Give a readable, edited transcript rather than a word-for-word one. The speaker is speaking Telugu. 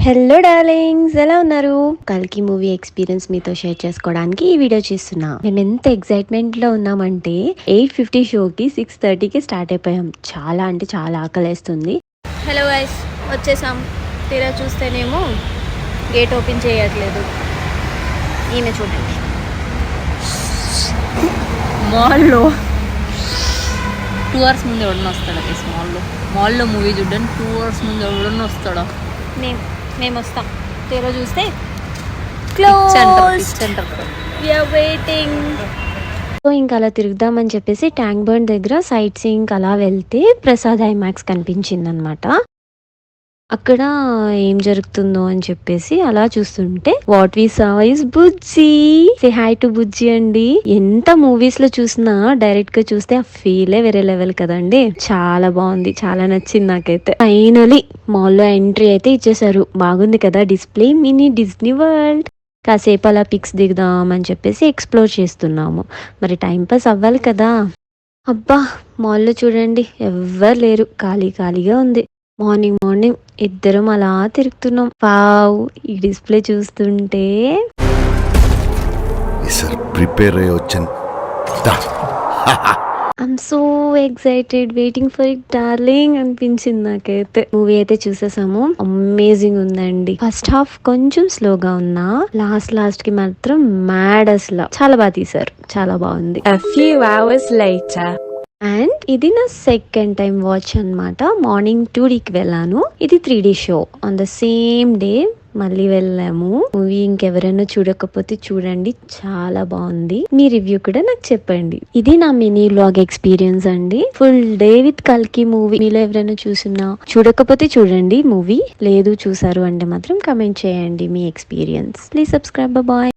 హలో డార్లింగ్స్, ఎలా ఉన్నారు? కల్కి మూవీ ఎక్స్పీరియన్స్ మీతో షేర్ చేసుకోవడానికి ఈ వీడియో చేస్తున్నా. మేము ఎంత ఎక్సైట్మెంట్ లో ఉన్నామంటే 8:50 షోకి 6:30కి స్టార్ట్ అయిపోయాం. చాలా అంటే చాలా ఆకలేస్తుంది. హలో గైస్, వచ్చేసాం. తీరా చూస్తేనేమో గేట్ ఓపెన్ చేయట్లేదు. ఈయన చూడండి, మాల్లో 2 hours ముందు ఎవడన్నా వస్తాడా? గైస్ మాల్లో మూవీ చూడడానికి 2 hours ముందు ఎవడన్నా వస్తాడా? మేము వస్తాం. తీరా చూస్తే సో ఇంకా అలా తిరుగుదామని చెప్పేసి ట్యాంక్ బండ్ దగ్గర సైట్ సీయింగ్ అలా వెళ్తే ప్రసాద్ ఐమాక్స్ కనిపించింది అనమాట. అక్కడ ఏం జరుగుతుందో అని చెప్పేసి అలా చూస్తుంటే what we saw is Bujji. Say hi to Bujji అండి. ఎంత మూవీస్ లో చూసినా డైరెక్ట్ గా చూస్తే ఆ ఫీలే వేరే లెవెల్ కదండి. చాలా బాగుంది, చాలా నచ్చింది నాకైతే. ఫైనలీ మాల్లో ఎంట్రీ అయితే ఇచ్చేసారు. బాగుంది కదా డిస్ప్లే, మినీ డిజ్నీ వరల్డ్. కాసేపు అలా పిక్స్ దిగుదాం అని చెప్పేసి ఎక్స్ప్లోర్ చేస్తున్నాము. మరి టైం పాస్ అవ్వాలి కదా. అబ్బా, మాల్లో చూడండి ఎవ్వరు లేరు, ఖాళీగా ఉంది. మార్నింగ్ ఇద్దరం అలా తిరుగుతున్నాం. వావ్, ఈ డిస్ప్లే చూస్తుంటే ప్రిపేర్ అయ్యి వచ్చాను. I'm so excited, waiting for it darling అనిపించింది నాకైతే. మూవీ అయితే చూసేసాము. అమేజింగ్ ఉందండి. ఫస్ట్ హాఫ్ కొంచెం స్లోగా ఉన్నా లాస్ట్ కి మాత్రం మ్యాడ్. అసలు చాలా బాగా తీసారు, చాలా బాగుంది. A few hours later. And ఇది నా సెకండ్ టైం వాచ్ అనమాట. మార్నింగ్ 2Dకి వెళ్ళాను. ఇది 3D show. On the same day మళ్ళీ వెళ్ళాము. మూవీ ఇంకెవరైనా చూడకపోతే చూడండి, చాలా బాగుంది. మీ రివ్యూ కూడా నాకు చెప్పండి. ఇది నా మినీ వ్లాగ్ ఎక్స్పీరియన్స్ అండి. ఫుల్ డే విత్ కల్కి మూవీ. మీలో ఎవరైనా చూడకపోతే చూడండి మూవీ. లేదు చూసారు అంటే మాత్రం కమెంట్ చేయండి మీ ఎక్స్పీరియన్స్. Please subscribe. బాయ్.